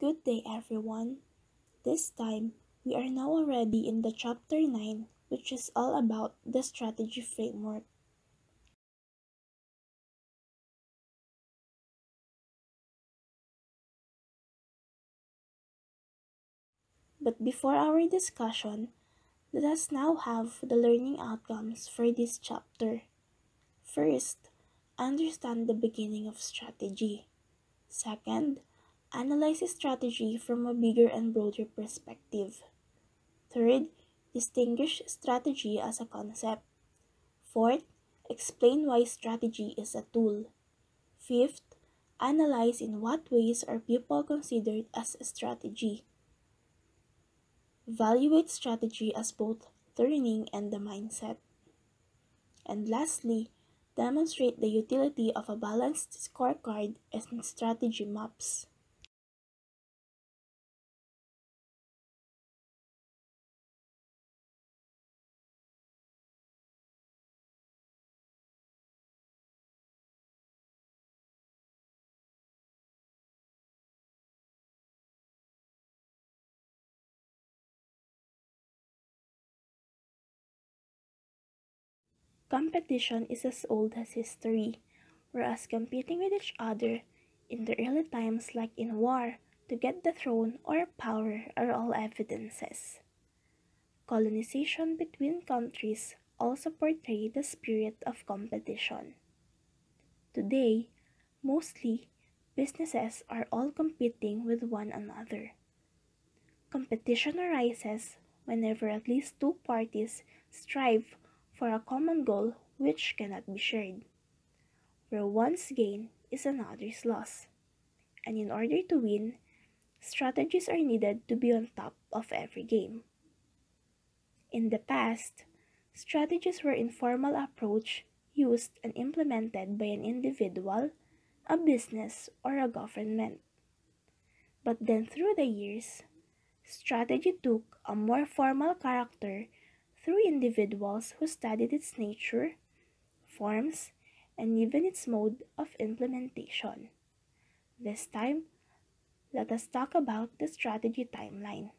Good day, everyone. This time, we are now already in the chapter 9, which is all about the strategy framework. But before our discussion, let us now have the learning outcomes for this chapter. First, understand the beginning of strategy. Second, analyze strategy from a bigger and broader perspective. Third, distinguish strategy as a concept. Fourth, explain why strategy is a tool. Fifth, analyze in what ways are people considered as a strategy. Evaluate strategy as both learning and the mindset. And lastly, demonstrate the utility of a balanced scorecard and strategy maps. Competition is as old as history, whereas competing with each other in the early times, like in war, to get the throne or power, are all evidences. Colonization between countries also portray the spirit of competition. Today, mostly, businesses are all competing with one another. Competition arises whenever at least two parties strive for a common goal which cannot be shared, where one's gain is another's loss. And in order to win, strategies are needed to be on top of every game. In the past, strategies were informal approach used and implemented by an individual, a business, or a government. But then through the years, strategy took a more formal character through individuals who studied its nature, forms, and even its mode of implementation. This time, let us talk about the strategy timeline.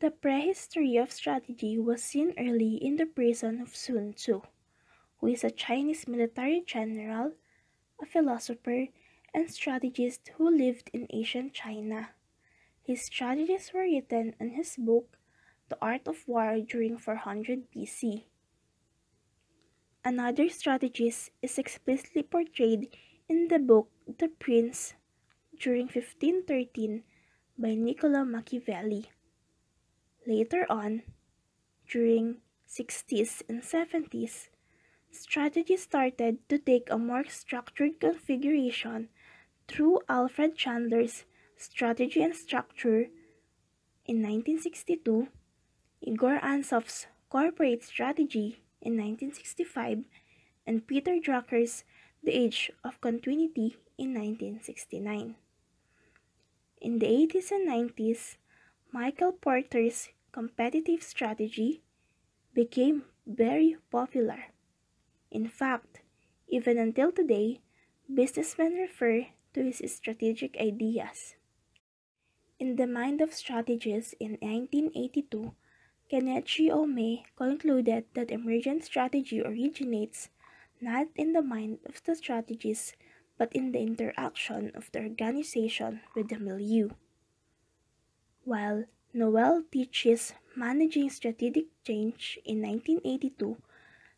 The prehistory of strategy was seen early in the person of Sun Tzu, who is a Chinese military general, a philosopher, and strategist who lived in ancient China. His strategies were written in his book, The Art of War, during 400 BC. Another strategist is explicitly portrayed in the book The Prince during 1513 by Niccolo Machiavelli. Later on, during 60s and 70s, strategy started to take a more structured configuration through Alfred Chandler's Strategy and Structure in 1962, Igor Ansov's Corporate Strategy in 1965, and Peter Drucker's The Age of Continuity in 1969. In the 80s and 90s, Michael Porter's competitive strategy became very popular. In fact, even until today, businessmen refer to his strategic ideas. In The Mind of Strategists in 1982, Kenichi Ome concluded that emergent strategy originates not in the mind of the strategist but in the interaction of the organization with the milieu. While Noel teaches Managing Strategic Change in 1982,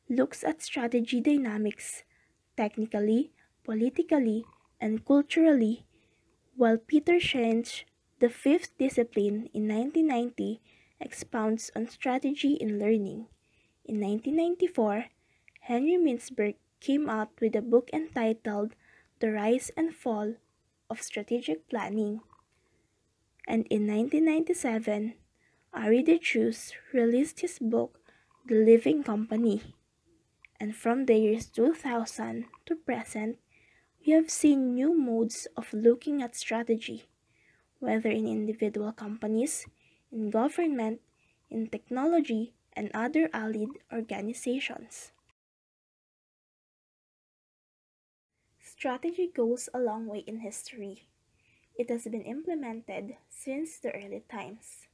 looks at strategy dynamics technically, politically, and culturally, while Peter Schenck's The Fifth Discipline in 1990 expounds on strategy in learning. In 1994, Henry Mintzberg came out with a book entitled The Rise and Fall of Strategic Planning. And in 1997, Ari de Cruz released his book The Living Company. And from the years 2000 to present, we have seen new modes of looking at strategy, whether in individual companies, in government, in technology, and other allied organizations. Strategy goes a long way in history. It has been implemented since the early times.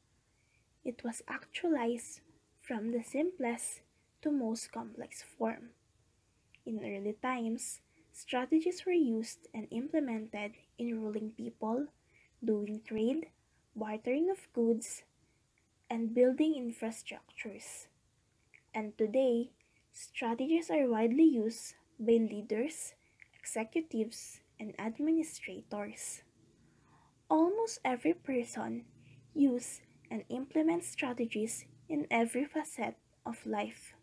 It was actualized from the simplest to most complex form. In early times, strategies were used and implemented in ruling people, doing trade, bartering of goods, and building infrastructures. And today, strategies are widely used by leaders, executives, and administrators. Almost every person uses and implements strategies in every facet of life.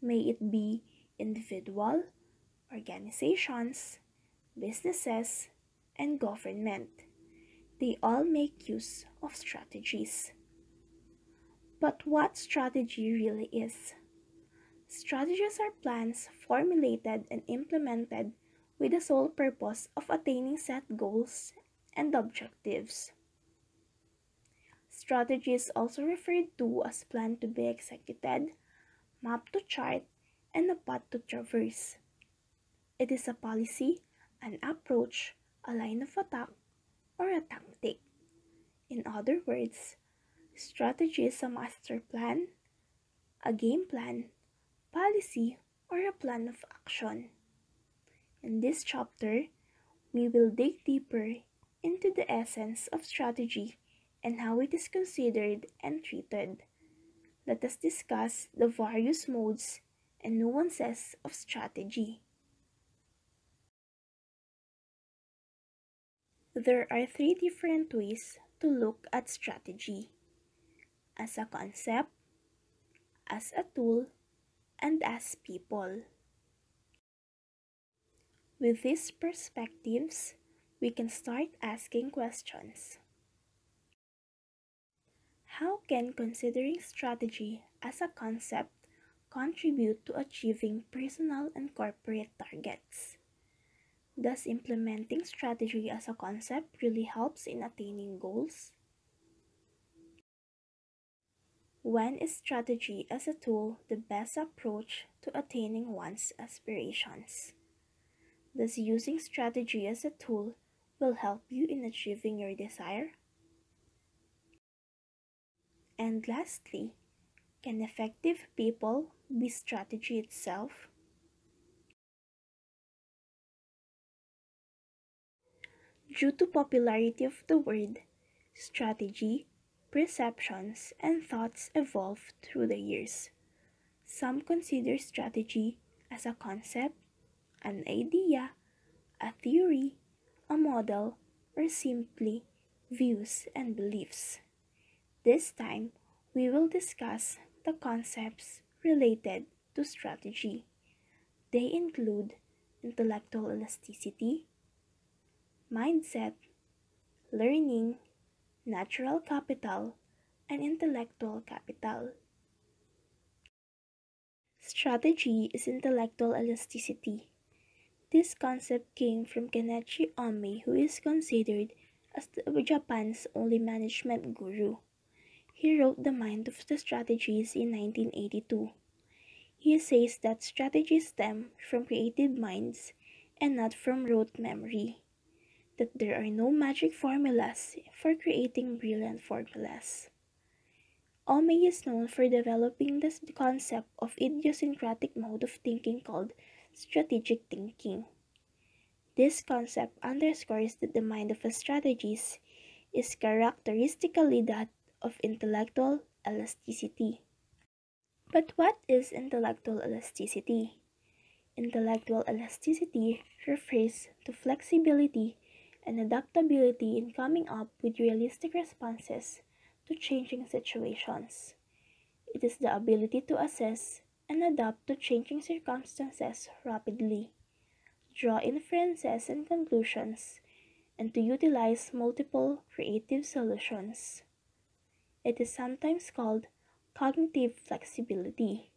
May it be individual, organizations, businesses, and government. They all make use of strategies. But what strategy really is? Strategies are plans formulated and implemented with the sole purpose of attaining set goals and objectives. Strategy is also referred to as plan to be executed, map to chart, and a path to traverse. It is a policy, an approach, a line of attack, or a tactic. In other words, strategy is a master plan, a game plan, policy, or a plan of action. In this chapter, we will dig deeper into the essence of strategy and how it is considered and treated. Let us discuss the various modes and nuances of strategy. There are three different ways to look at strategy: as a concept, as a tool, and as people. With these perspectives, we can start asking questions. How can considering strategy as a concept contribute to achieving personal and corporate targets? Does implementing strategy as a concept really helps in attaining goals? When is strategy as a tool the best approach to attaining one's aspirations? Does using strategy as a tool will help you in achieving your desire? And lastly, can effective people be strategy itself? Due to popularity of the word, strategy, perceptions, and thoughts evolved through the years. Some consider strategy as a concept, an idea, a theory, a model, or simply views and beliefs. This time, we will discuss the concepts related to strategy. They include intellectual elasticity, mindset, learning, natural capital, and intellectual capital. Strategy is intellectual elasticity. This concept came from Kenichi Ome, who is considered as Japan's only management guru. He wrote The Mind of the Strategies in 1982. He says that strategies stem from creative minds and not from rote memory, that there are no magic formulas for creating brilliant formulas. Ome is known for developing the concept of idiosyncratic mode of thinking called strategic thinking. This concept underscores that the mind of a strategist is characteristically that of intellectual elasticity. But what is intellectual elasticity? Intellectual elasticity refers to flexibility and adaptability in coming up with realistic responses to changing situations. It is the ability to assess and adapt to changing circumstances rapidly, draw inferences and conclusions, and to utilize multiple creative solutions. It is sometimes called cognitive flexibility.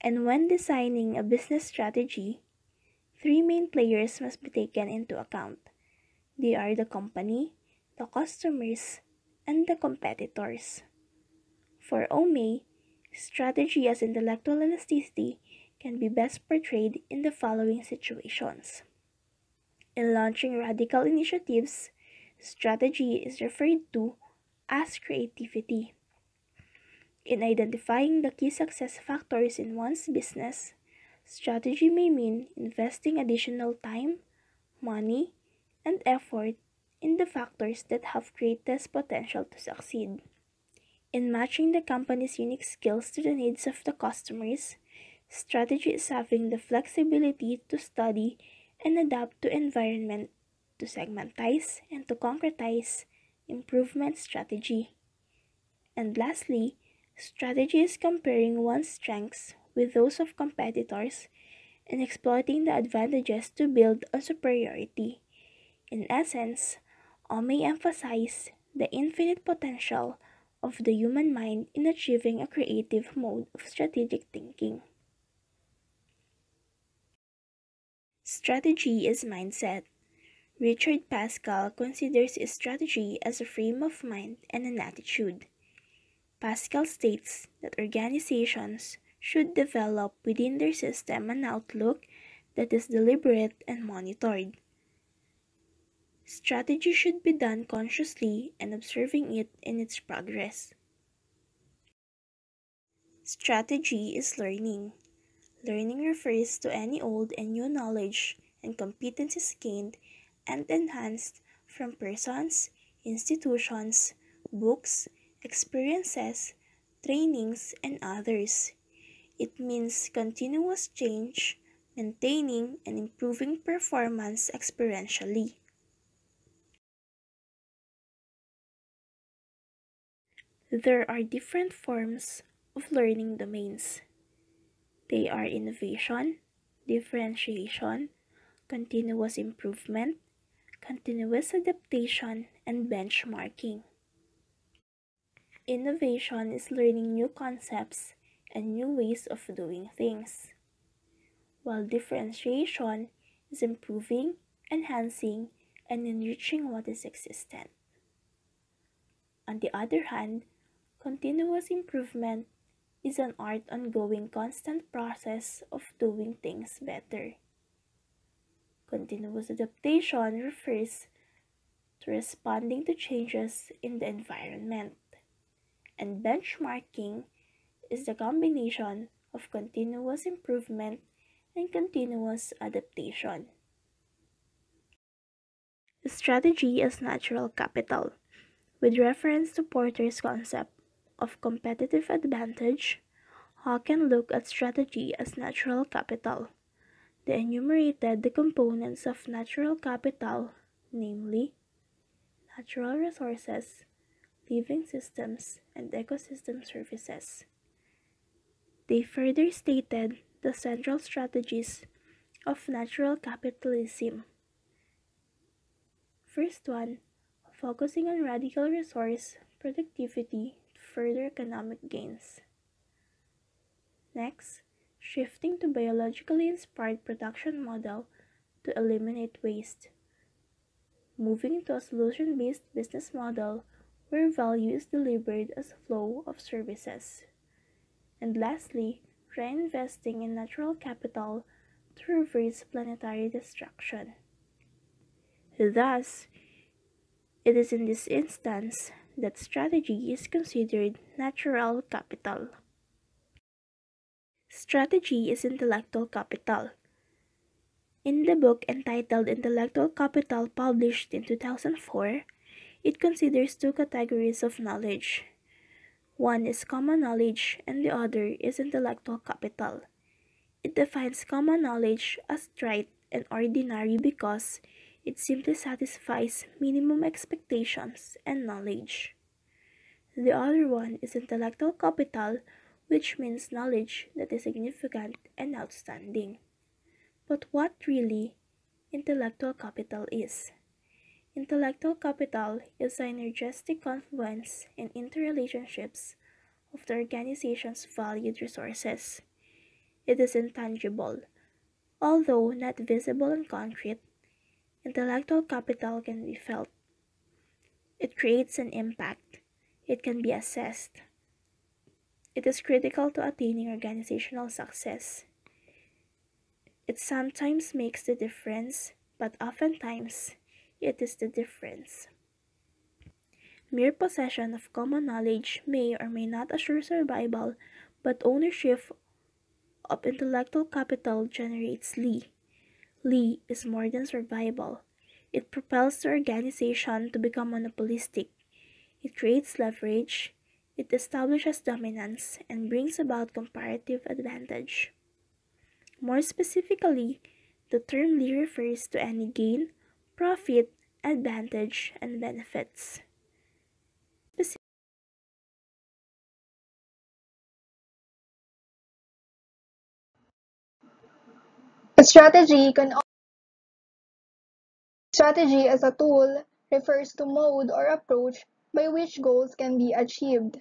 And when designing a business strategy, three main players must be taken into account. They are the company, the customers, and the competitors. For Ome, strategy as intellectual elasticity can be best portrayed in the following situations. In launching radical initiatives, strategy is referred to as creativity. In identifying the key success factors in one's business, strategy may mean investing additional time, money, and effort in the factors that have greatest potential to succeed. In matching the company's unique skills to the needs of the customers, strategy is having the flexibility to study and adapt to environment to segmentize and to concretize improvement strategy. And lastly, strategy is comparing one's strengths with those of competitors and exploiting the advantages to build on superiority. In essence, all may emphasize the infinite potential of the human mind in achieving a creative mode of strategic thinking. Strategy is mindset. Richard Pascal considers strategy as a frame of mind and an attitude. Pascal states that organizations should develop within their system an outlook that is deliberate and monitored. Strategy should be done consciously and observing it in its progress. Strategy is learning. Learning refers to any old and new knowledge and competencies gained and enhanced from persons, institutions, books, experiences, trainings, and others. It means continuous change, maintaining and improving performance experientially. There are different forms of learning domains. They are innovation, differentiation, continuous improvement, continuous adaptation, and benchmarking. Innovation is learning new concepts and new ways of doing things, while differentiation is improving, enhancing, and enriching what is existent. On the other hand, continuous improvement is an art ongoing constant process of doing things better. Continuous adaptation refers to responding to changes in the environment, and benchmarking is the combination of continuous improvement and continuous adaptation. Strategy as natural capital. With reference to Porter's concept of competitive advantage, Hawken looked at strategy as natural capital. They enumerated the components of natural capital, namely natural resources, living systems, and ecosystem services. They further stated the central strategies of natural capitalism. First one, focusing on radical resource productivity to further economic gains. Next, shifting to biologically inspired production model to eliminate waste. Moving to a solution-based business model where value is delivered as a flow of services. And lastly, reinvesting in natural capital to reverse planetary destruction. Thus, it is in this instance that strategy is considered natural capital. Strategy is intellectual capital. In the book entitled Intellectual Capital, published in 2004, it considers two categories of knowledge. One is common knowledge and the other is intellectual capital. It defines common knowledge as trite and ordinary because it simply satisfies minimum expectations and knowledge. The other one is intellectual capital, which means knowledge that is significant and outstanding. But what really intellectual capital is? Intellectual capital is the synergistic confluence and interrelationships of the organization's valued resources. It is intangible. Although not visible and concrete, intellectual capital can be felt. It creates an impact. It can be assessed. It is critical to attaining organizational success. It sometimes makes the difference but oftentimes it is the difference. Mere possession of common knowledge may or may not assure survival, but ownership of intellectual capital generates Li. Li is more than survival. It propels the organization to become monopolistic. It creates leverage, it establishes dominance, and brings about comparative advantage. More specifically, the term Li refers to any gain, profit, advantage, and benefits. A strategy as a tool refers to mode or approach by which goals can be achieved.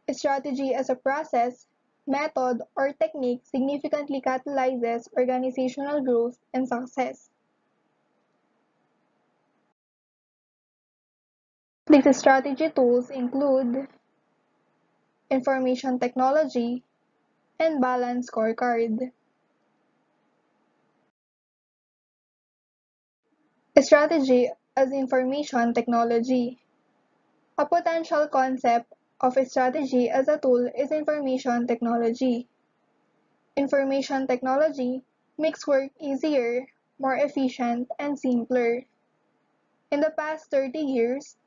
A strategy as a process, method, or technique significantly catalyzes organizational growth and success. These strategy tools include information technology and balance scorecard. A strategy as information technology. A potential concept of a strategy as a tool is information technology. Information technology makes work easier, more efficient, and simpler. In the past 30 years,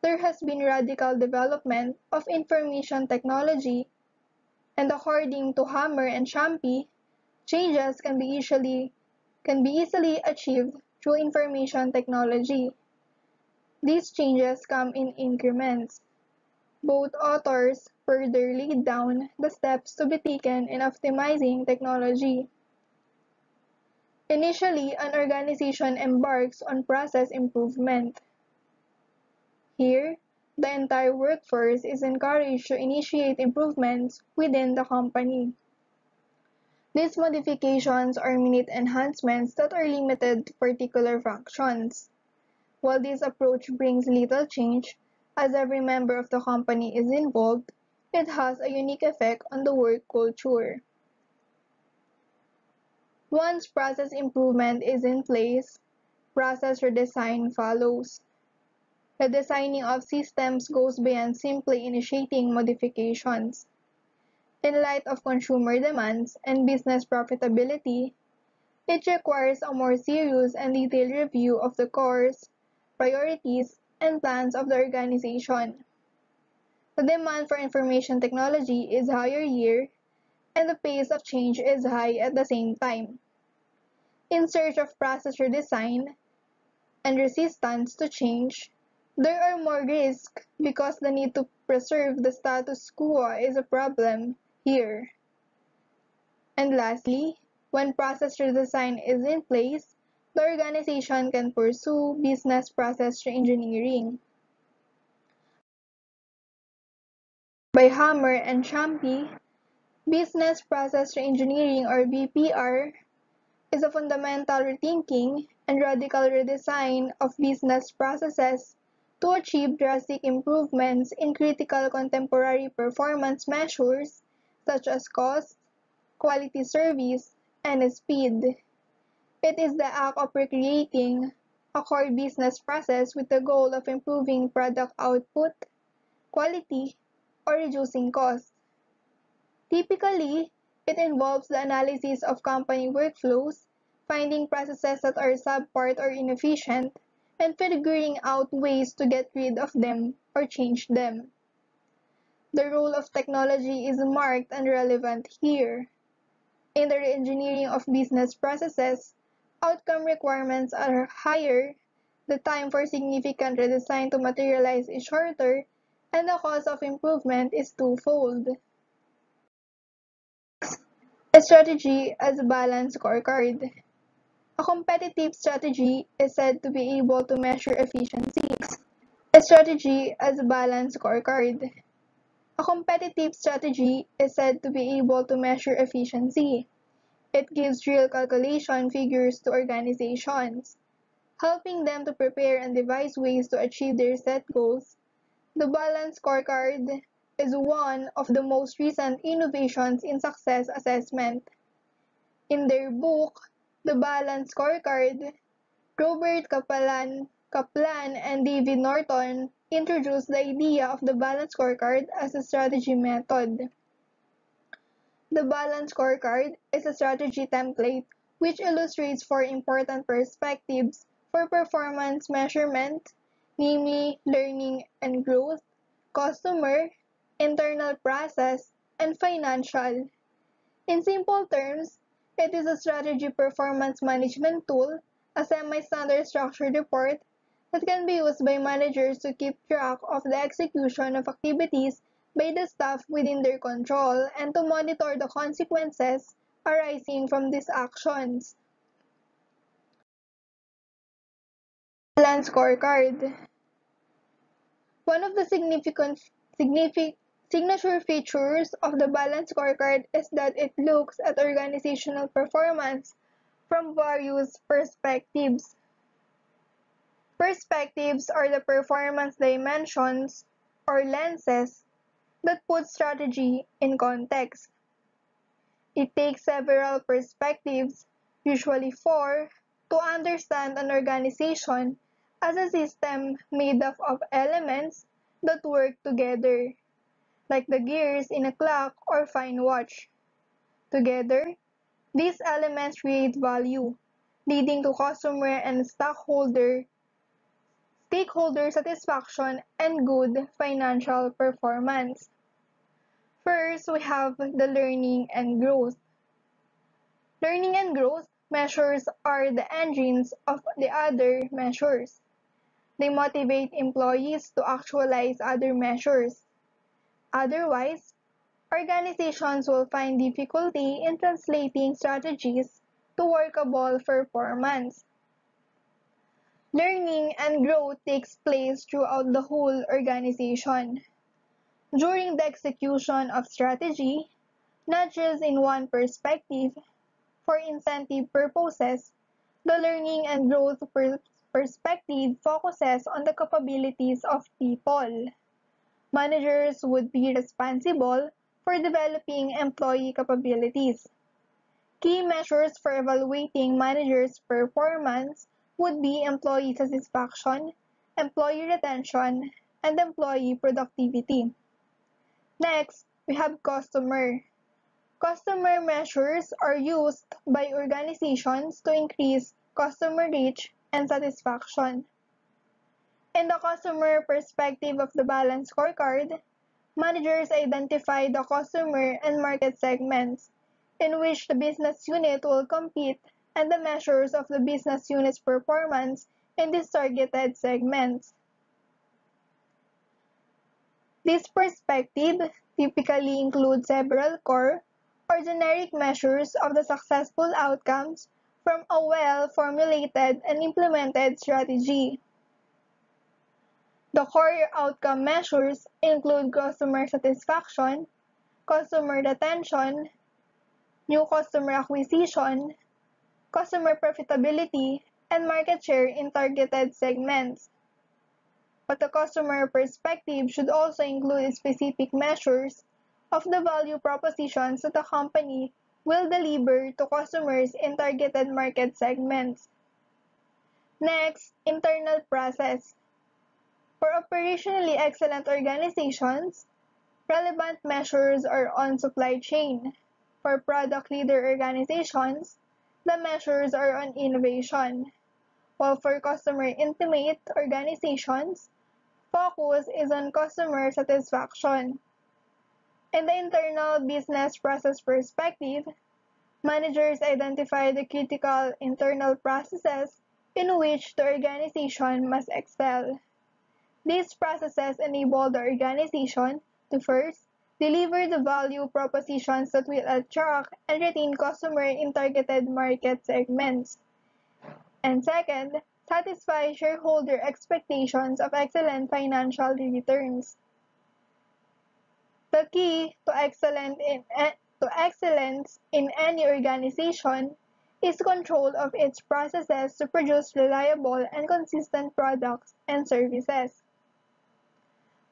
there has been radical development of information technology, and according to Hammer and Champy, changes can be easily achieved through information technology. These changes come in increments. Both authors further laid down the steps to be taken in optimizing technology. Initially, an organization embarks on process improvement. Here, the entire workforce is encouraged to initiate improvements within the company. These modifications are minute enhancements that are limited to particular functions. While this approach brings little change, as every member of the company is involved, it has a unique effect on the work culture. Once process improvement is in place, process redesign follows. The designing of systems goes beyond simply initiating modifications. In light of consumer demands and business profitability, it requires a more serious and detailed review of the course, priorities, and plans of the organization. The demand for information technology is higher here, and the pace of change is high at the same time. In search of process redesign and resistance to change, there are more risks because the need to preserve the status quo is a problem here. And lastly, when process redesign is in place, the organization can pursue business process reengineering. By Hammer and Champy, business process reengineering or BPR is a fundamental rethinking and radical redesign of business processes to achieve drastic improvements in critical contemporary performance measures such as cost, quality service, and speed. It is the act of recreating a core business process with the goal of improving product output, quality, or reducing costs. Typically, it involves the analysis of company workflows, finding processes that are subpart or inefficient, and figuring out ways to get rid of them or change them. The role of technology is marked and relevant here. In the engineering of business processes, outcome requirements are higher, the time for significant redesign to materialize is shorter, and the cost of improvement is twofold. A strategy as a balanced scorecard. A competitive strategy is said to be able to measure efficiency. A strategy as a balanced scorecard. A competitive strategy is said to be able to measure efficiency. It gives real calculation figures to organizations, helping them to prepare and devise ways to achieve their set goals. The balanced scorecard is one of the most recent innovations in success assessment. In their book, The Balanced Scorecard, Robert Kaplan and David Norton introduced the idea of the balanced scorecard as a strategy method. The balanced scorecard is a strategy template which illustrates four important perspectives for performance measurement, namely learning and growth, customer, internal process, and financial. In simple terms, it is a strategy performance management tool, a semi-standard structured report that can be used by managers to keep track of the execution of activities by the staff within their control and to monitor the consequences arising from these actions. Balance scorecard. One of the signature features of the balance scorecard is that it looks at organizational performance from various perspectives. Perspectives are the performance dimensions or lenses that put strategy in context. It takes several perspectives, usually four, to understand an organization as a system made up of elements that work together, like the gears in a clock or fine watch. Together, these elements create value, leading to customer and stakeholder satisfaction and good financial performance. First, we have the learning and growth. Learning and growth measures are the engines of the other measures. They motivate employees to actualize other measures. Otherwise, organizations will find difficulty in translating strategies to workable performance. Learning and growth takes place throughout the whole organization. During the execution of strategy, not just in one perspective, for incentive purposes, the learning and growth perspective focuses on the capabilities of people. Managers would be responsible for developing employee capabilities. Key measures for evaluating managers' performance would be employee satisfaction, employee retention, and employee productivity. Next, we have customer. Customer measures are used by organizations to increase customer reach and satisfaction. In the customer perspective of the balance scorecard, managers identify the customer and market segments in which the business unit will compete and the measures of the business unit's performance in these targeted segments. This perspective typically includes several core or generic measures of the successful outcomes from a well-formulated and implemented strategy. The core outcome measures include customer satisfaction, customer retention, new customer acquisition, customer profitability, and market share in targeted segments. But the customer perspective should also include specific measures of the value propositions that the company will deliver to customers in targeted market segments. Next, internal process. For operationally excellent organizations, relevant measures are on supply chain. For product leader organizations, the measures are on innovation, while for customer intimate organizations, focus is on customer satisfaction. In the internal business process perspective, managers identify the critical internal processes in which the organization must excel. These processes enable the organization to first, deliver the value propositions that will attract and retain customers in targeted market segments. And second, satisfy shareholder expectations of excellent financial returns. The key to excellence in any organization is control of its processes to produce reliable and consistent products and services.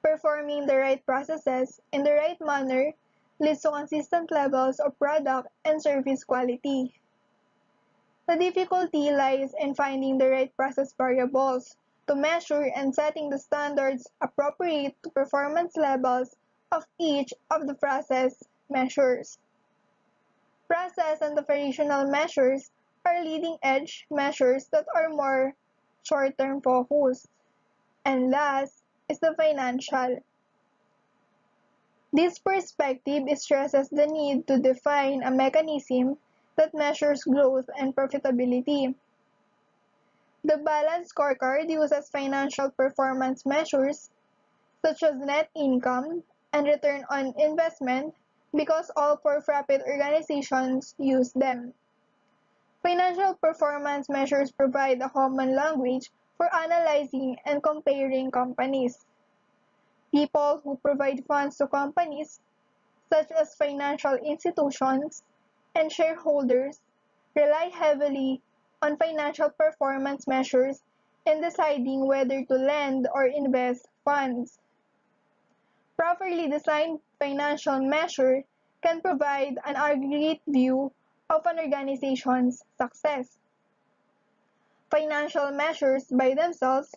Performing the right processes in the right manner leads to consistent levels of product and service quality. The difficulty lies in finding the right process variables to measure and setting the standards appropriate to performance levels of each of the process measures. Process and operational measures are leading-edge measures that are more short-term focused. And last is the financial. This perspective stresses the need to define a mechanism that measures growth and profitability. The balanced scorecard uses financial performance measures such as net income and return on investment because all for-profit organizations use them. Financial performance measures provide a common language for analyzing and comparing companies. People who provide funds to companies, such as financial institutions and shareholders, rely heavily on financial performance measures in deciding whether to lend or invest funds. Properly designed financial measure can provide an aggregate view of an organization's success. Financial measures by themselves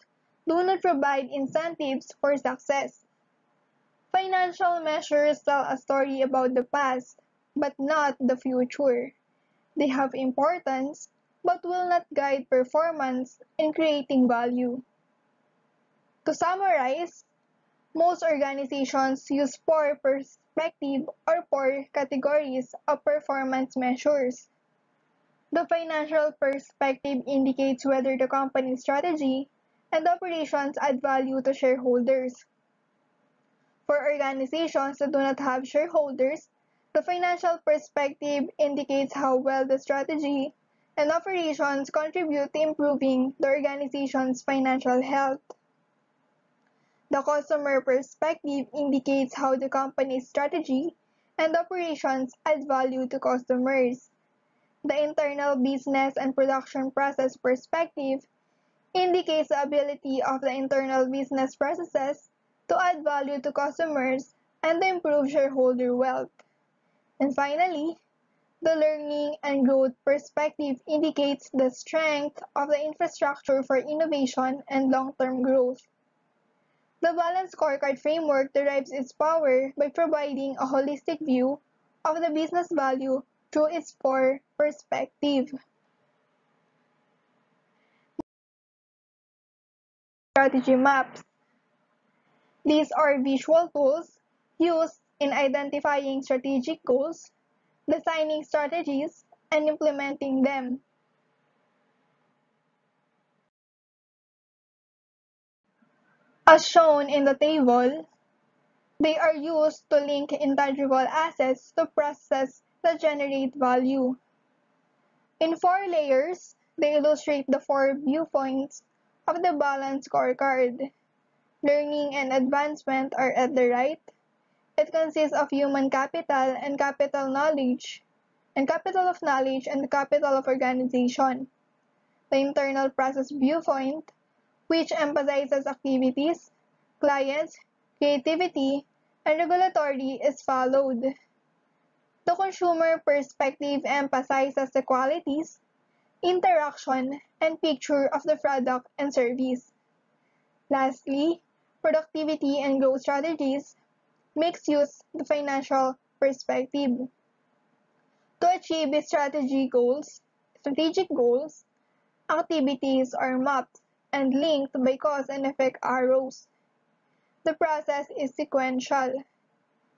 do not provide incentives for success. Financial measures tell a story about the past, but not the future. They have importance, but will not guide performance in creating value. To summarize, most organizations use four perspective or four categories of performance measures. The financial perspective indicates whether the company's strategy and operations add value to shareholders. For organizations that do not have shareholders, the financial perspective indicates how well the strategy and operations contribute to improving the organization's financial health. The customer perspective indicates how the company's strategy and operations add value to customers. The internal business and production process perspective indicates the ability of the internal business processes to add value to customers and to improve shareholder wealth. And finally, the learning and growth perspective indicates the strength of the infrastructure for innovation and long-term growth. The balanced scorecard framework derives its power by providing a holistic view of the business value through its four perspectives. Strategy maps. These are visual tools used in identifying strategic goals, designing strategies, and implementing them. As shown in the table, they are used to link intangible assets to processes that generate value. In four layers, they illustrate the four viewpoints of the balanced scorecard. Learning and advancement are at the right. It consists of human capital and capital of knowledge and capital of organization. The internal process viewpoint, which emphasizes activities, clients, creativity, and regulatory, is followed. The consumer perspective emphasizes the qualities, interaction, and picture of the product and service. Lastly, productivity and growth strategies makes use the financial perspective. To achieve its strategic goals, activities are mapped and linked by cause and effect arrows. The process is sequential.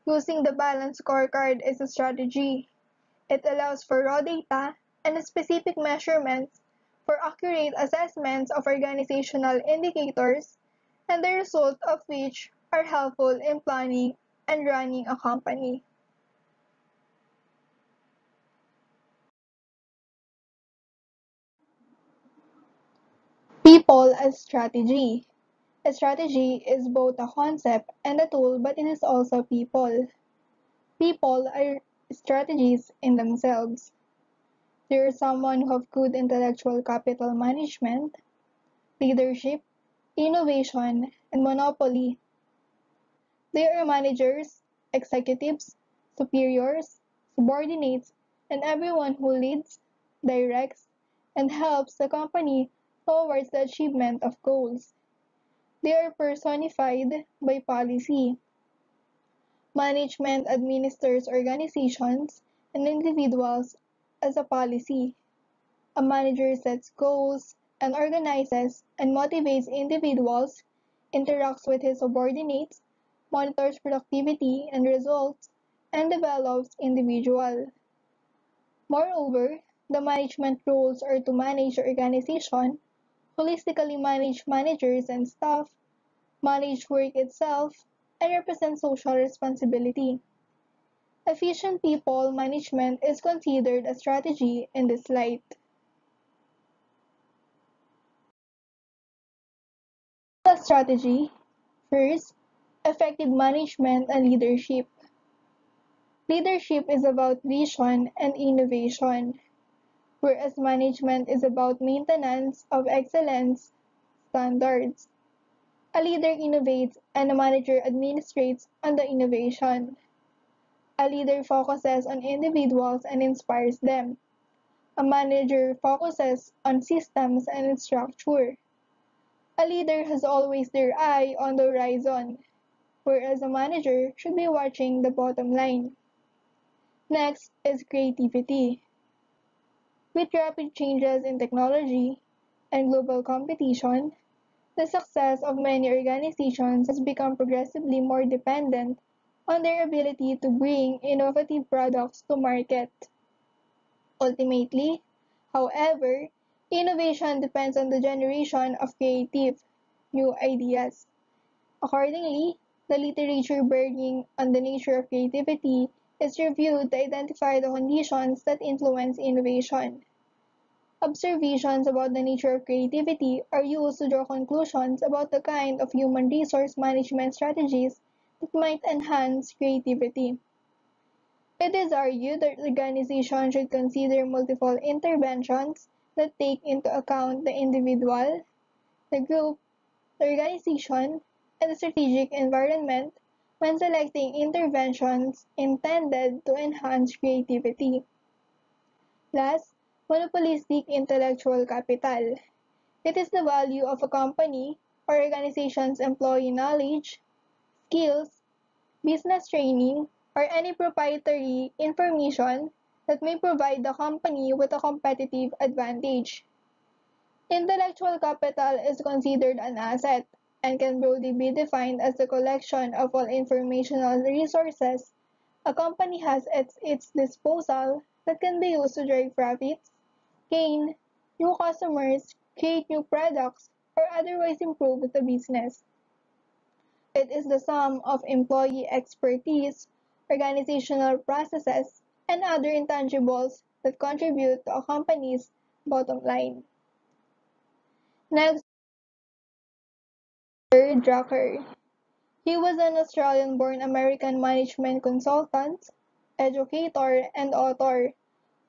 Using the balanced scorecard as a strategy, it allows for raw data and specific measurements for accurate assessments of organizational indicators and the result of which are helpful in planning and running a company. People as strategy. A strategy is both a concept and a tool, but it is also people. People are strategies in themselves. They are someone who have good intellectual capital management, leadership, innovation, and monopoly. They are managers, executives, superiors, subordinates, and everyone who leads, directs, and helps the company towards the achievement of goals. They are personified by policy. Management administers organizations and individuals as a policy. A manager sets goals and organizes and motivates individuals, interacts with his subordinates, monitors productivity and results, and develops individuals. Moreover, the management roles are to manage the organization, holistically manage managers and staff, manage work itself, and represent social responsibility. Efficient people management is considered a strategy in this light. The strategy: first, effective management and leadership. Leadership is about vision and innovation, whereas management is about maintenance of excellence standards. A leader innovates and a manager administrates on the innovation. A leader focuses on individuals and inspires them. A manager focuses on systems and structure. A leader has always their eye on the horizon, whereas a manager should be watching the bottom line. Next is creativity. With rapid changes in technology and global competition, the success of many organizations has become progressively more dependent on their ability to bring innovative products to market. Ultimately, however, innovation depends on the generation of creative, new ideas. Accordingly, the literature bearing on the nature of creativity is reviewed to identify the conditions that influence innovation. Observations about the nature of creativity are used to draw conclusions about the kind of human resource management strategies that might enhance creativity. It is argued that organizations should consider multiple interventions that take into account the individual, the group, the organization, and the strategic environment when selecting interventions intended to enhance creativity. Last, monopolistic intellectual capital. It is the value of a company or organization's employee knowledge, skills, business training, or any proprietary information that may provide the company with a competitive advantage. Intellectual capital is considered an asset and can broadly be defined as the collection of all informational resources a company has at its disposal that can be used to drive profits, gain new customers, create new products, or otherwise improve the business. It is the sum of employee expertise, organizational processes, and other intangibles that contribute to a company's bottom line. Next, Drucker. He was an Australian-born American management consultant, educator, and author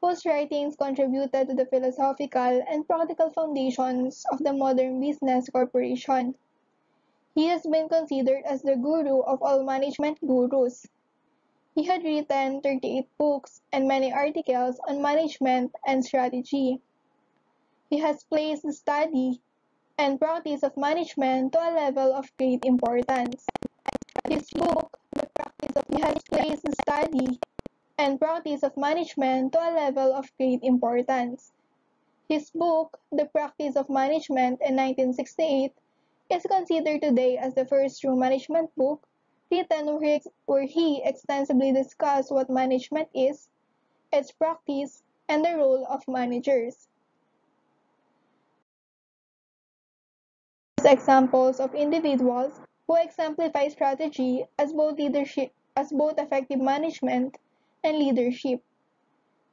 whose writings contributed to the philosophical and practical foundations of the modern business corporation. He has been considered as the guru of all management gurus. He had written 38 books and many articles on management and strategy. He has placed the study and practice of management to a level of great importance. His book, The Practice of He has placed the study and practice of management to a level of great importance. His book, The Practice of Management in 1968, is considered today as the first true management book written where he extensively discussed what management is, its practice, and the role of managers. As examples of individuals who exemplify strategy as both effective management and leadership.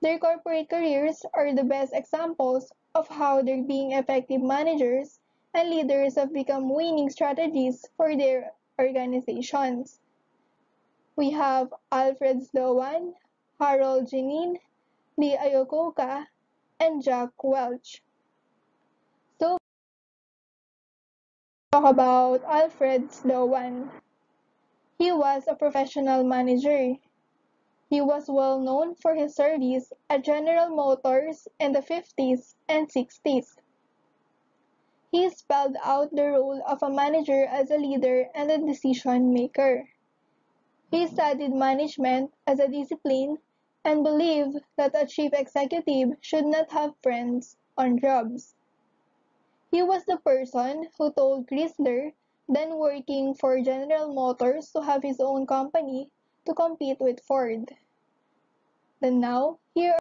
Their corporate careers are the best examples of how their being effective managers and leaders have become winning strategies for their organizations. We have Alfred Sloan, Harold Genin, Lee Iacocca, and Jack Welch. So, talk about Alfred Sloan. He was a professional manager. He was well known for his service at General Motors in the 50s and 60s. He spelled out the role of a manager as a leader and a decision maker. He studied management as a discipline and believed that a chief executive should not have friends on jobs. He was the person who told Chrysler, then working for General Motors, to have his own company to compete with Ford. Then now, here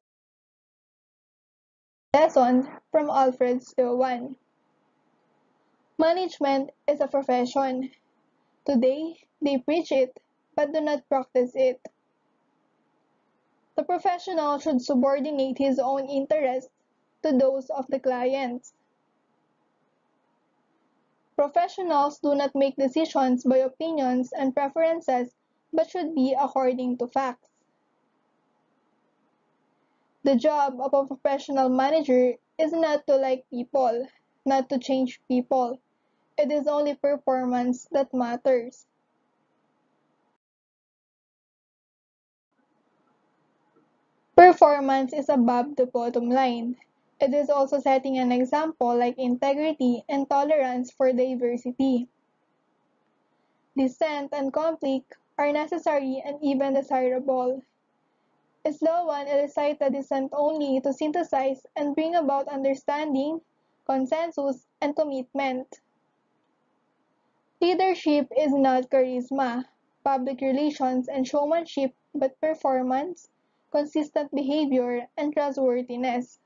are lessons from Alfred Sloan. Management is a profession. Today, they preach it, but do not practice it. The professional should subordinate his own interests to those of the clients. Professionals do not make decisions by opinions and preferences, but should be according to facts. The job of a professional manager is not to like people, not to change people. It is only performance that matters. Performance is above the bottom line. It is also setting an example like integrity and tolerance for diversity. Dissent and conflict are necessary and even desirable. Sloan elicited dissent only to synthesize and bring about understanding, consensus, and commitment. Leadership is not charisma, public relations, and showmanship, but performance, consistent behavior, and trustworthiness.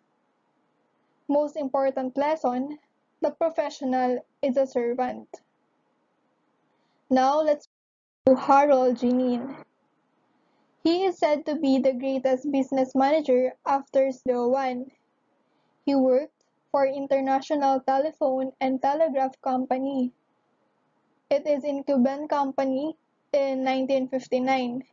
Most important lesson, the professional is a servant. Now let's move to Harold Genin. He is said to be the greatest business manager after Sloan. He worked for International Telephone and Telegraph Company. It is in Cuban company in 1959.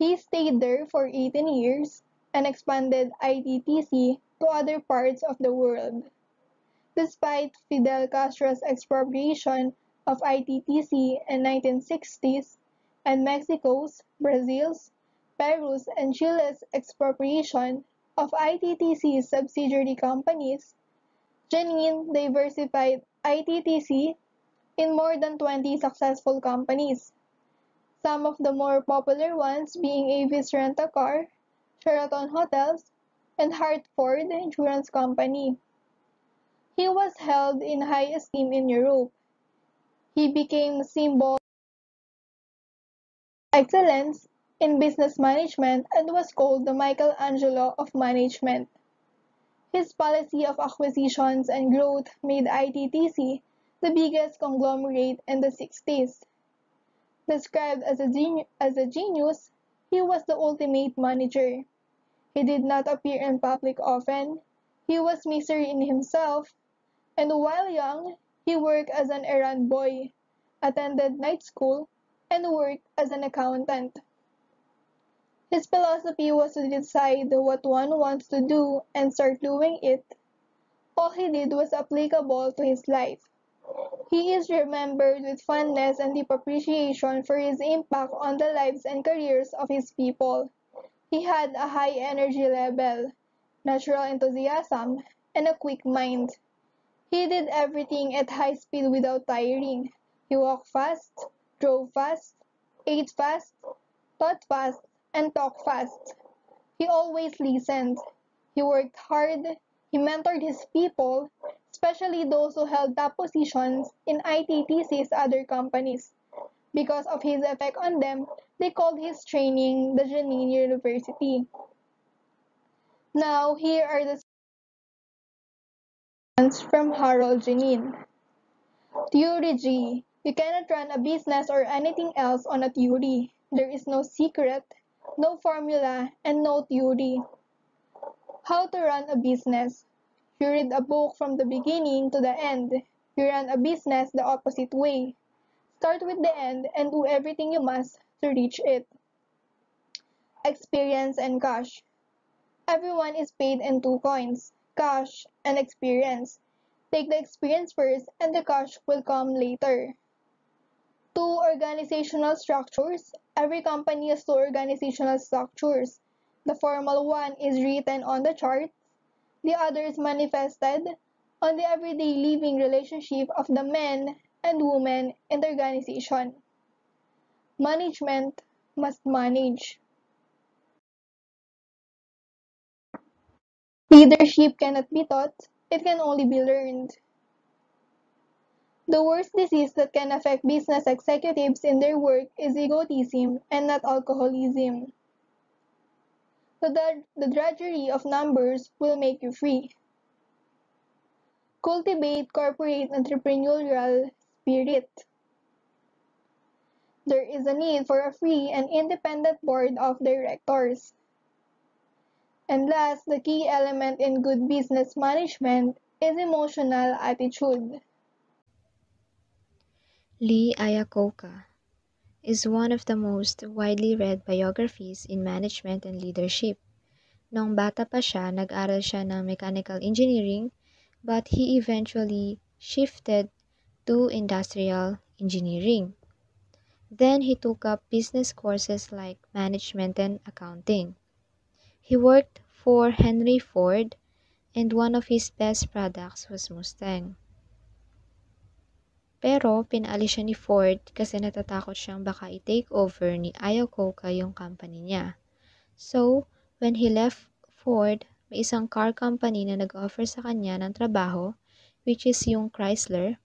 He stayed there for 18 years and expanded ITTC to other parts of the world. Despite Fidel Castro's expropriation of ITTC in 1960s and Mexico's, Brazil's, Peru's, and Chile's expropriation of ITTC's subsidiary companies, Janine diversified ITTC in more than 20 successful companies, some of the more popular ones being Avis Rent-A-Car, Sheraton Hotels, and Hartford Insurance Company. He was held in high esteem in Europe. He became a symbol of excellence in business management and was called the Michelangelo of management. His policy of acquisitions and growth made ITTC the biggest conglomerate in the 60s. Described as a genius, he was the ultimate manager. He did not appear in public often. He was misery in himself, and while young, he worked as an errand boy, attended night school, and worked as an accountant. His philosophy was to decide what one wants to do and start doing it. All he did was applicable to his life. He is remembered with fondness and deep appreciation for his impact on the lives and careers of his people. He had a high energy level, natural enthusiasm, and a quick mind. He did everything at high speed without tiring. He walked fast, drove fast, ate fast, thought fast, and talked fast. He always listened. He worked hard. He mentored his people, especially those who held top positions in ITTC's other companies. Because of his effect on them, they called his training the Janine University. Now, here are the ones from Harold Janine. Theory G. You cannot run a business or anything else on a theory. There is no secret, no formula, and no theory. How to run a business. You read a book from the beginning to the end. You run a business the opposite way. Start with the end and do everything you must to reach it. Experience and cash. Everyone is paid in two coins, cash and experience. Take the experience first and the cash will come later. Two organizational structures. Every company has two organizational structures. The formal one is written on the charts, the other is manifested on the everyday living relationship of the men and women in the organization. Management must manage. Leadership cannot be taught, it can only be learned. The worst disease that can affect business executives in their work is egotism and not alcoholism. The drudgery of numbers will make you free. Cultivate corporate entrepreneurial spirit. There is a need for a free and independent board of directors. And last, the key element in good business management is emotional attitude. Lee Iacocca is one of the most widely read biographies in management and leadership. Noong bata pa siya, nag-aral siya ng mechanical engineering, but he eventually shifted to industrial engineering. Then he took up business courses like management and accounting. He worked for Henry Ford, and one of his best products was Mustang. Pero pinaalis siya ni Ford kasi natatakot siyang baka i-take over ni Iacocca yung company niya. So, when he left Ford, may isang car company na nag-offer sa kanya ng trabaho, which is yung Chrysler.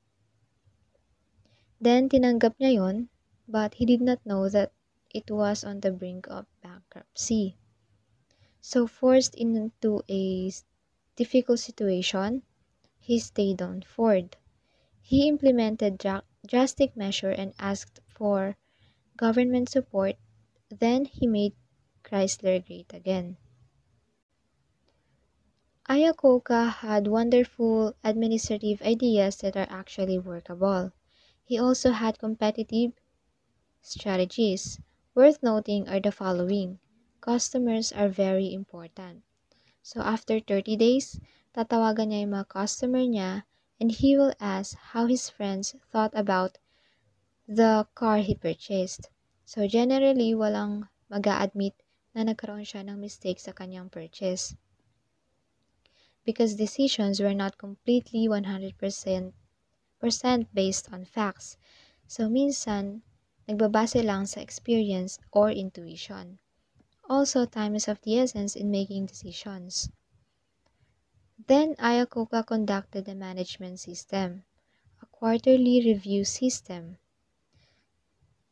Then, tinanggap niya yon, but he did not know that it was on the brink of bankruptcy. So, forced into a difficult situation, he stayed on Ford. He implemented drastic measures and asked for government support. Then he made Chrysler great again. Iacocca had wonderful administrative ideas that are actually workable. He also had competitive strategies. Worth noting are the following. Customers are very important. So after 30 days, tatawagan niya yung mga customer niya and he will ask how his friends thought about the car he purchased. So generally, walang mag-a-admit na nagkaroon siya ng mistake sa kanyang purchase. Because decisions were not completely 100% based on facts. So minsan, nagbabase lang sa experience or intuition. Also, time is of the essence in making decisions. Then Iacocca conducted a management system, a quarterly review system.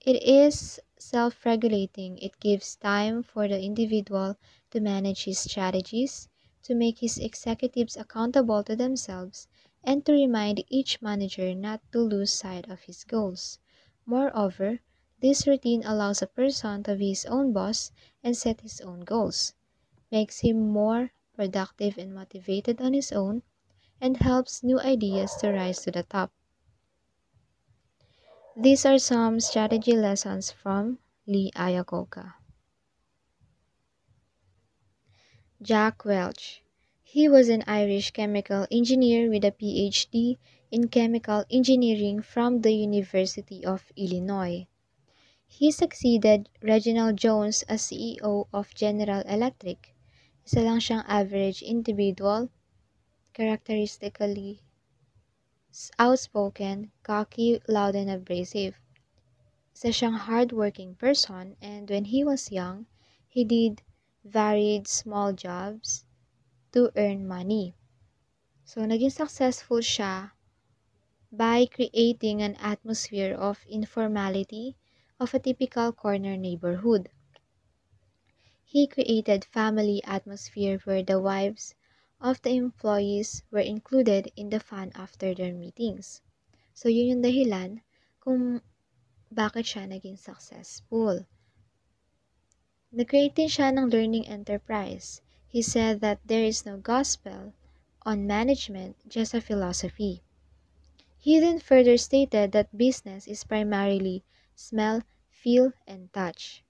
It is self-regulating. It gives time for the individual to manage his strategies, to make his executives accountable to themselves, and to remind each manager not to lose sight of his goals. Moreover, this routine allows a person to be his own boss and set his own goals, makes him more productive and motivated on his own, and helps new ideas to rise to the top. These are some strategy lessons from Lee Iacocca. Jack Welch. He was an Irish chemical engineer with a PhD in chemical engineering from the University of Illinois. He succeeded Reginald Jones as CEO of General Electric. Isa lang siyang average individual, characteristically outspoken, cocky, loud, and abrasive. Isa siyang hard-working person, and when he was young, he did varied small jobs to earn money. So, naging successful siya by creating an atmosphere of informality of a typical corner neighborhood. He created family atmosphere where the wives of the employees were included in the fun after their meetings. So, yun yung dahilan kung bakit siya naging successful. Nag-create din siya ng learning enterprise. He said that there is no gospel on management, just a philosophy. He then further stated that business is primarily smell, feel, and touch.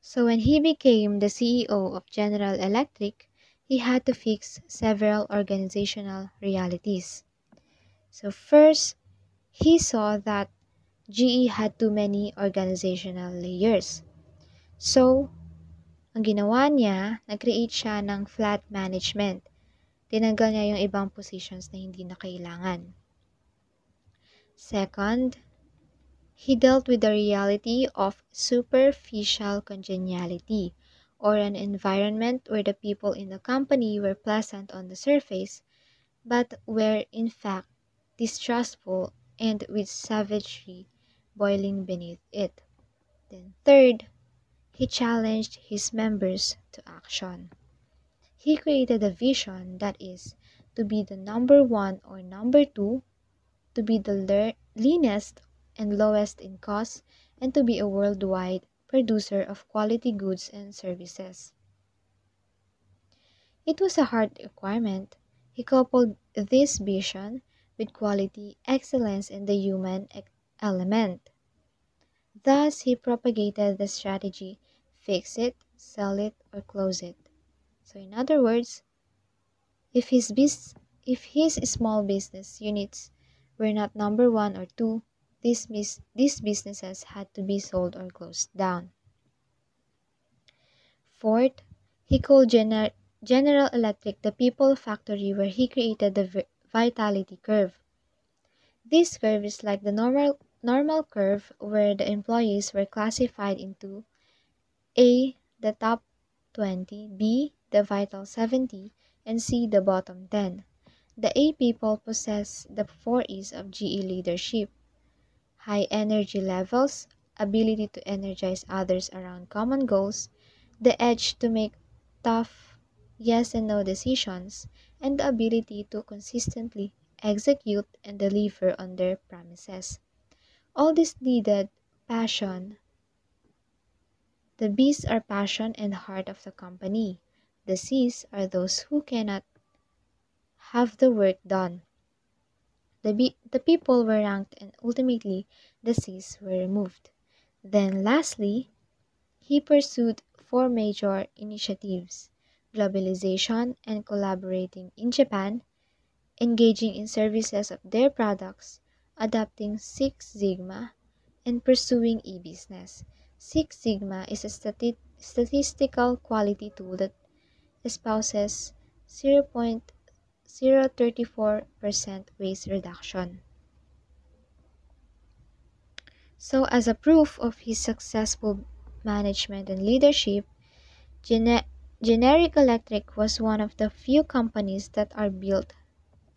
So when he became the CEO of General Electric, he had to fix several organizational realities. So first, he saw that GE had too many organizational layers. So, ang ginawa niya, nag-create siya ng flat management. Tinanggal niya yung ibang positions na hindi na kailangan. Second, he dealt with the reality of superficial congeniality, or an environment where the people in the company were pleasant on the surface, but were in fact distrustful and with savagery boiling beneath it. Then third, he challenged his members to action. He created a vision that is to be the number one or number two, to be the leanest and lowest in cost, and to be a worldwide producer of quality goods and services. It was a hard requirement. He coupled this vision with quality, excellence, and the human element. Thus, he propagated the strategy fix it, sell it, or close it. So, in other words, if his small business units were not number one or two, these businesses had to be sold or closed down. Fourth, he called General Electric the people factory, where he created the vitality curve. This curve is like the normal curve where the employees were classified into A, the top 20, B, the vital 70, and C, the bottom 10. The A people possess the 4 E's of GE leadership: high energy levels, ability to energize others around common goals, the edge to make tough yes and no decisions, and the ability to consistently execute and deliver on their promises. All this needed passion. The B's are passion and heart of the company. The C's are those who cannot have the work done. The people were ranked and ultimately the C's were removed. Then lastly, he pursued 4 major initiatives: globalization and collaborating in Japan, engaging in services of their products, adopting Six Sigma, and pursuing e-business. Six Sigma is a statistical quality tool that espouses 0.034% waste reduction. So, as a proof of his successful management and leadership, Generic Electric was one of the few companies that are built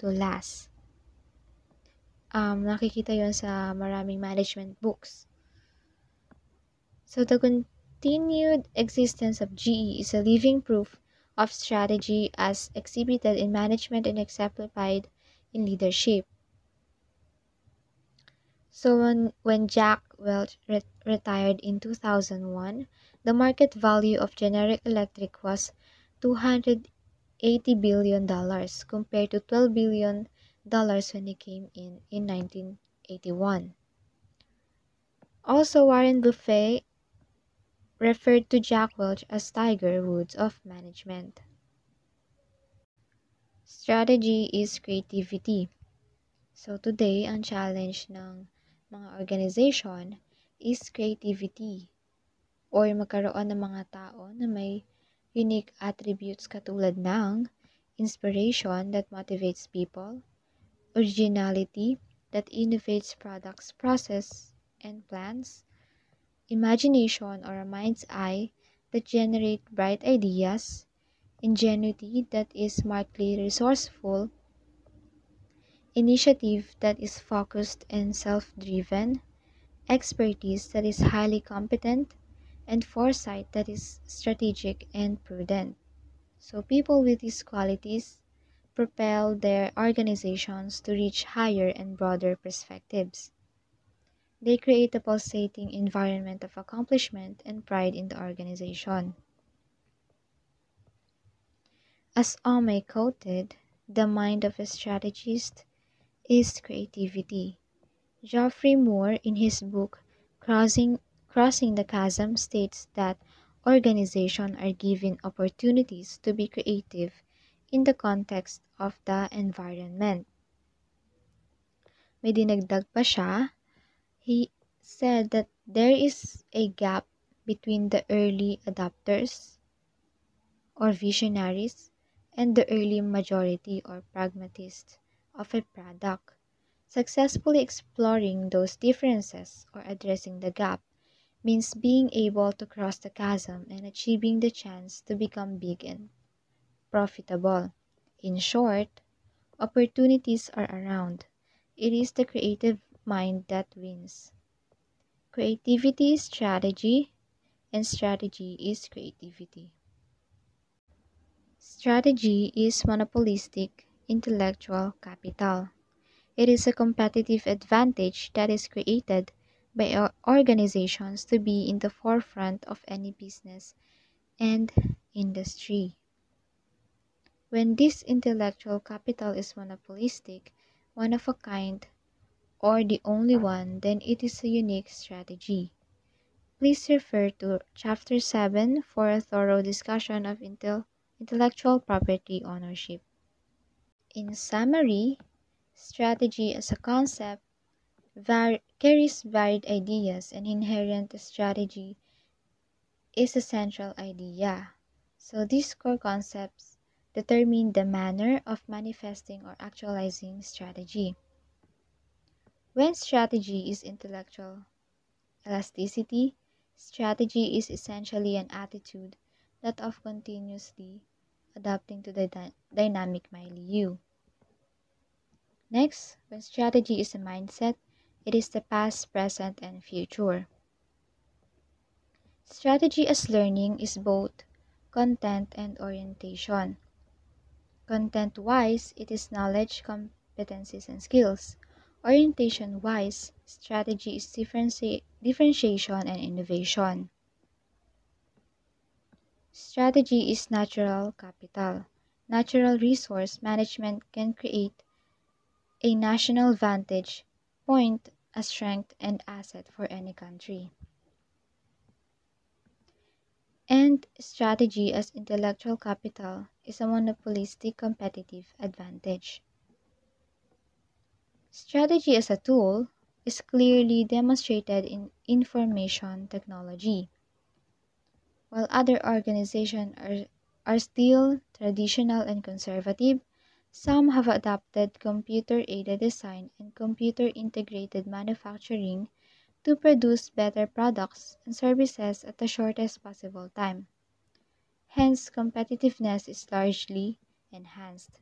to last. Nakikita yon sa maraming management books. So the continued existence of GE is a living proof of strategy as exhibited in management and exemplified in leadership. So when Jack Welch retired in 2001, the market value of Generic Electric was $280 billion compared to $12 billion when he came in 1981. Also, Warren Buffett referred to Jack Welch as Tiger Woods of management. Strategy is creativity. So today, ang challenge ng mga organization is creativity, or magkaroon ng mga tao na may unique attributes katulad ng inspiration that motivates people, originality that innovates products, process, and plans, imagination or a mind's eye that generate bright ideas, ingenuity that is markedly resourceful, initiative that is focused and self-driven, expertise that is highly competent, and foresight that is strategic and prudent. So people with these qualities propel their organizations to reach higher and broader perspectives. They create a pulsating environment of accomplishment and pride in the organization. As Ome quoted, the mind of a strategist is creativity. Geoffrey Moore, in his book Crossing the Chasm, states that organizations are given opportunities to be creative in the context of the environment. May dinagdag pa siya, said that there is a gap between the early adopters or visionaries and the early majority or pragmatists of a product. Successfully exploring those differences or addressing the gap means being able to cross the chasm and achieving the chance to become big and profitable. In short, opportunities are around. It is the creative mind that wins. Creativity is strategy, and strategy is creativity. Strategy is monopolistic intellectual capital. It is a competitive advantage that is created by organizations to be in the forefront of any business and industry. When this intellectual capital is monopolistic, one of a kind, or the only one, then it is a unique strategy. Please refer to Chapter 7 for a thorough discussion of intellectual property ownership. In summary, strategy as a concept carries varied ideas, and inherent strategy is a central idea. So these core concepts determine the manner of manifesting or actualizing strategy. When strategy is intellectual elasticity, strategy is essentially an attitude that of continuously adapting to the dynamic milieu. Next, when strategy is a mindset, it is the past, present, and future. Strategy as learning is both content and orientation. Content-wise, it is knowledge, competencies, and skills. Orientation-wise, strategy is differentiation and innovation. Strategy is natural capital. Natural resource management can create a national vantage point, a strength and asset for any country. And strategy as intellectual capital is a monopolistic competitive advantage. Strategy as a tool is clearly demonstrated in information technology. While other organizations are still traditional and conservative, some have adopted computer-aided design and computer-integrated manufacturing to produce better products and services at the shortest possible time. Hence, competitiveness is largely enhanced.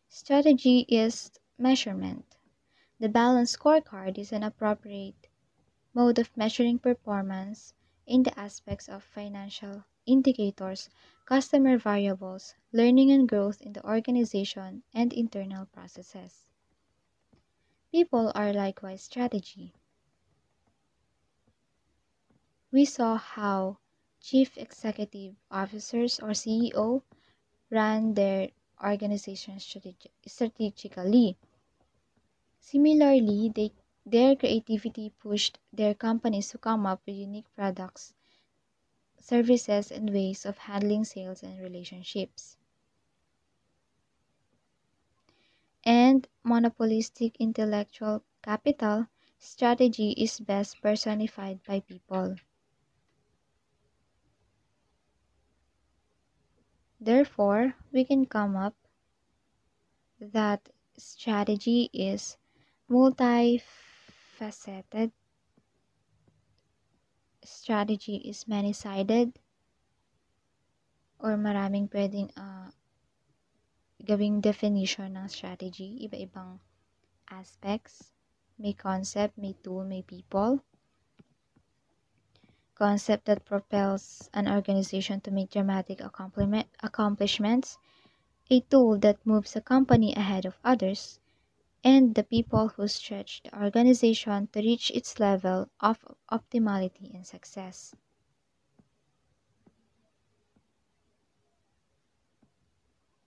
Strategy is measurement. The balanced scorecard is an appropriate mode of measuring performance in the aspects of financial indicators, customer variables, learning and growth in the organization, and internal processes. People are likewise strategy. We saw how chief executive officers or CEO ran their organization strategically. Similarly, their creativity pushed their companies to come up with unique products, services, and ways of handling sales and relationships. And monopolistic intellectual capital strategy is best personified by people. Therefore, we can come up that strategy is multifaceted, strategy is many-sided, or maraming pwedeng gawing definition ng strategy, iba-ibang aspects. May concept, may tool, may people. Concept that propels an organization to make dramatic accomplishments. A tool that moves a company ahead of others. And the people who stretch the organization to reach its level of optimality and success.